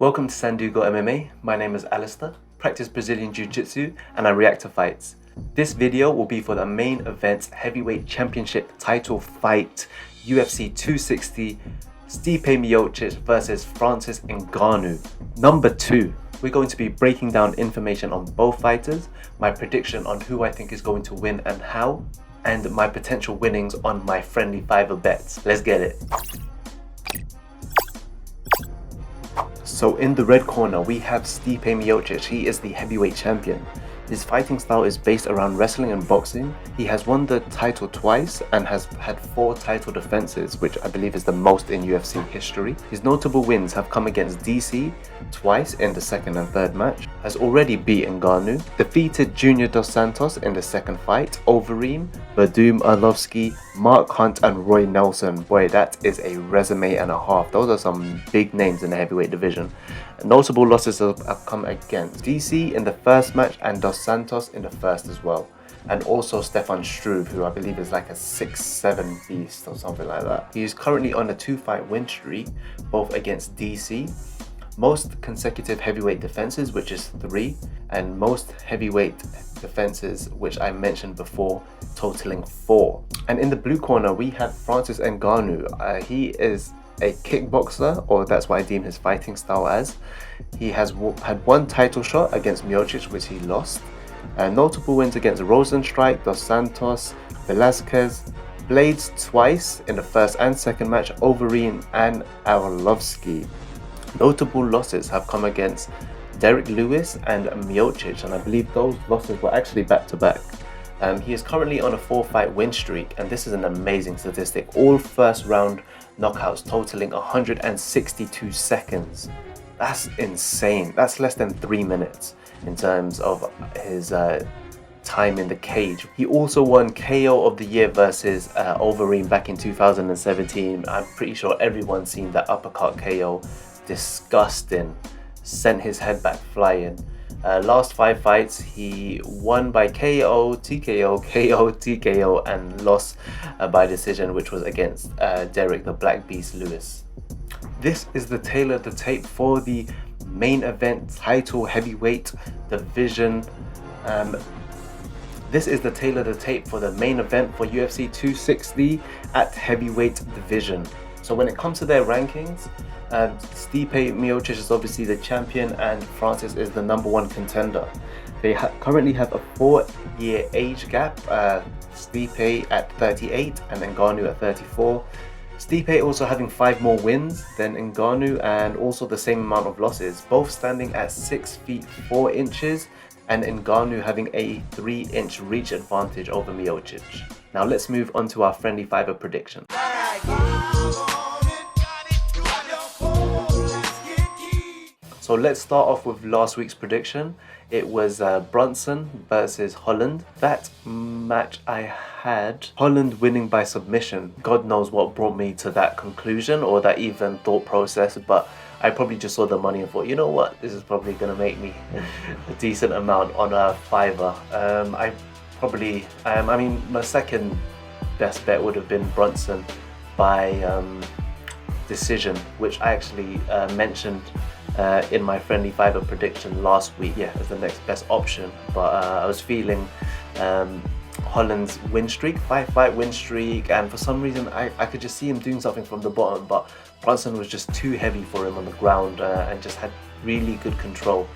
Welcome to Sandugo MMA. My name is Alistair, practice Brazilian Jiu-Jitsu, and I react to fights. This video will be for the main event heavyweight championship title fight, UFC 260, Stipe Miocic versus Francis Ngannou. Number 2, we're going to be breaking down information on both fighters, my prediction on who I think is going to win and how, and my potential winnings on my friendly fiver bets. Let's get it. So in the red corner, we have Stipe Miocic. He is the heavyweight champion. His fighting style is based around wrestling and boxing. He has won the title twice and has had 4 title defenses, which I believe is the most in UFC history. His notable wins have come against DC twice in the second and third match, has already beat Ngannou, defeated Junior Dos Santos in the second fight, Overeem, Vadim Arlovski, Mark Hunt and Roy Nelson. Boy, that is a resume and a half. Those are some big names in the heavyweight division. Notable losses have come against DC in the first match and Dos Santos in the first as well. And also Stefan Struve, who I believe is like a 6'7" beast or something like that. He is currently on a 2-fight win streak, both against DC. Most consecutive heavyweight defenses, which is 3, and most heavyweight defenses, which I mentioned before, totaling 4. And in the blue corner, we have Francis Ngannou. He is a kickboxer, or that's what I deem his fighting style as. He has had 1 title shot against Miocic, which he lost. Notable wins against Rosenstrike, Dos Santos, Velasquez, Blades twice in the first and second match, Overeem and Arlovski. Notable losses have come against Derek Lewis and Miocic, and I believe those losses were actually back-to-back. He is currently on a 4-fight win streak, and this is an amazing statistic. All first round knockouts totaling 162 seconds. That's insane. That's less than 3 minutes in terms of his time in the cage. He also won KO of the year versus Overeem back in 2017. I'm pretty sure everyone's seen that uppercut KO. Disgusting. Sent his head back flying. Last 5 fights, he won by KO, TKO, KO, TKO, and lost by decision, which was against Derek the Black Beast Lewis. This is the tail of the tape for the main event title heavyweight division. This is the tail of the tape for the main event for UFC 260 at heavyweight division. So when it comes to their rankings, Stipe Miocic is obviously the champion and Francis is the #1 contender. They currently have a 4-year age gap, Stipe at 38 and Ngannou at 34. Stipe also having 5 more wins than Ngannou and also the same amount of losses, both standing at 6 feet 4 inches and Ngannou having a 3-inch reach advantage over Miocic. Now let's move on to our friendly fiver prediction. So let's start off with last week's prediction. It was Brunson versus Holland. That match I had Holland winning by submission. God knows what brought me to that conclusion or that even thought process, but I probably just saw the money and thought, you know what, this is probably going to make me a decent amount on a fiver. I mean, my second best bet would have been Brunson by decision, which I actually mentioned in my friendly fiver prediction last week. Yeah, as the next best option, but I was feeling Holland's win streak, 5-fight win streak, and for some reason I could just see him doing something from the bottom, but Brunson was just too heavy for him on the ground and just had really good control.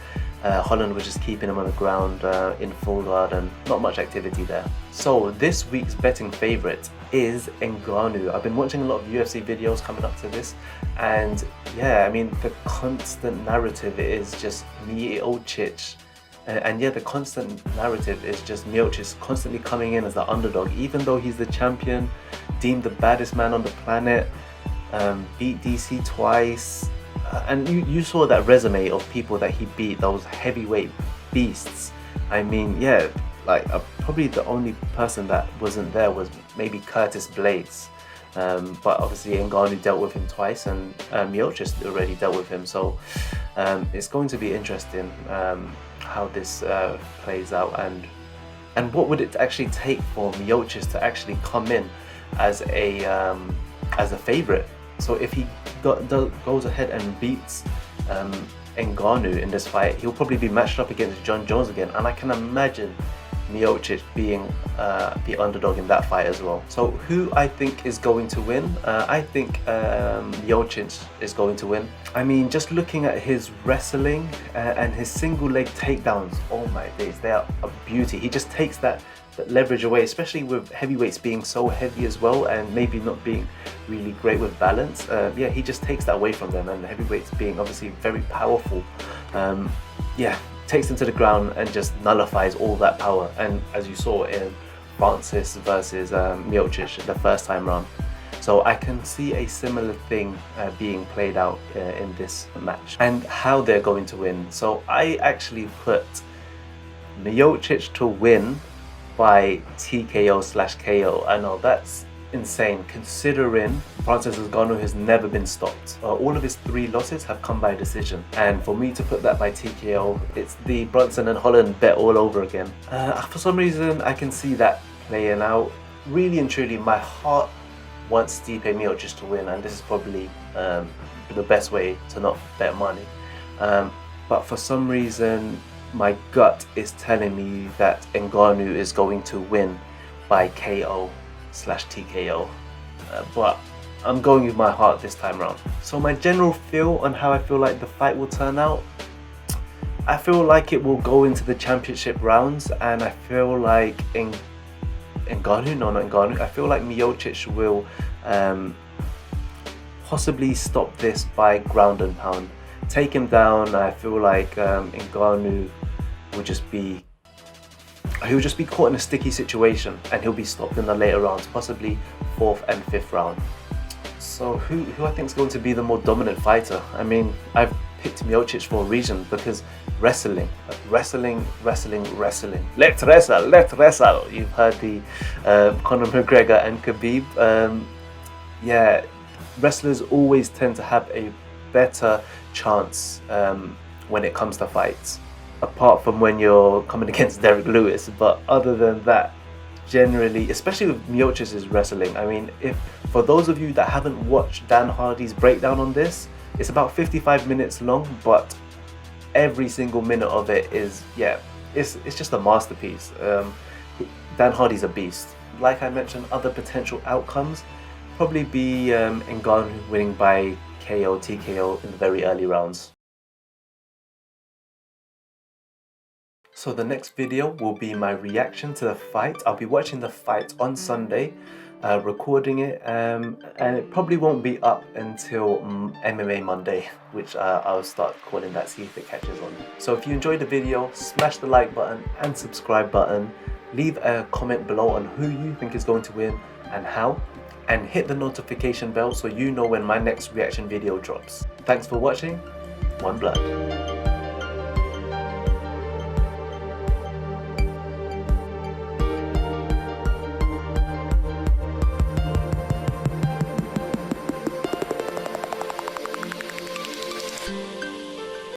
Holland was just keeping him on the ground in full guard and not much activity there. So this week's betting favourite is Ngannou. I've been watching a lot of UFC videos coming up to this, and yeah, I mean, the constant narrative is just Miocic. And yeah, the constant narrative is just Miocic constantly coming in as the underdog, even though he's the champion, deemed the baddest man on the planet, beat DC twice. And you saw that resume of people that he beat, those heavyweight beasts. I mean, yeah, like probably the only person that wasn't there was maybe Curtis Blades. But obviously Ngannou dealt with him twice, and Miocic already dealt with him. So it's going to be interesting how this plays out, and what would it actually take for Miocic to actually come in as a favorite. So if he goes ahead and beats Ngannou in this fight, he'll probably be matched up against John Jones again, and I can imagine Miocic being the underdog in that fight as well. So who I think is going to win? I think Miocic is going to win. I mean, just looking at his wrestling and his single leg takedowns, oh my days, they are a beauty. He just takes that leverage away, especially with heavyweights being so heavy as well and maybe not being really great with balance. Yeah, he just takes that away from them, and the heavyweights being obviously very powerful, yeah, takes them to the ground and just nullifies all that power. And as you saw in Francis versus Miocic the first time round. So I can see a similar thing being played out in this match. And how they're going to win. So I actually put Miocic to win by TKO/KO. I know that's insane considering Francis Ngannou has never been stopped. All of his 3 losses have come by decision, and for me to put that by TKO, it's the Brunson and Holland bet all over again. For some reason I can see that playing out. Really and truly, my heart wants Stipe Miocic to win, and this is probably the best way to not bet money, but for some reason my gut is telling me that Ngannou is going to win by KO/TKO, but I'm going with my heart this time around. So my general feel on how I feel like the fight will turn out, I feel like it will go into the championship rounds, and I feel like I feel like Miocic will possibly stop this by ground and pound, take him down. I feel like Ngannou will just be caught in a sticky situation, and he'll be stopped in the later rounds, possibly 4th and 5th round. So who I think is going to be the more dominant fighter? I mean, I've picked Miocic for a reason, because wrestling. Let's wrestle. You've heard the Conor McGregor and Khabib. Yeah, wrestlers always tend to have a better chance when it comes to fights, apart from when you're coming against Derek Lewis. But other than that, generally, especially with Miocic's wrestling, I mean, if for those of you that haven't watched Dan Hardy's breakdown on this, it's about 55 minutes long, but every single minute of it is, yeah, it's just a masterpiece. Dan Hardy's a beast. Like I mentioned, other potential outcomes probably be Ngannou winning by KO, TKO in the very early rounds. So the next video will be my reaction to the fight. I'll be watching the fight on Sunday, recording it, and it probably won't be up until MMA Monday, which I'll start calling that, see if it catches on. So if you enjoyed the video, smash the like button and subscribe button. Leave a comment below on who you think is going to win and how, and hit the notification bell so you know when my next reaction video drops. Thanks for watching. One blood.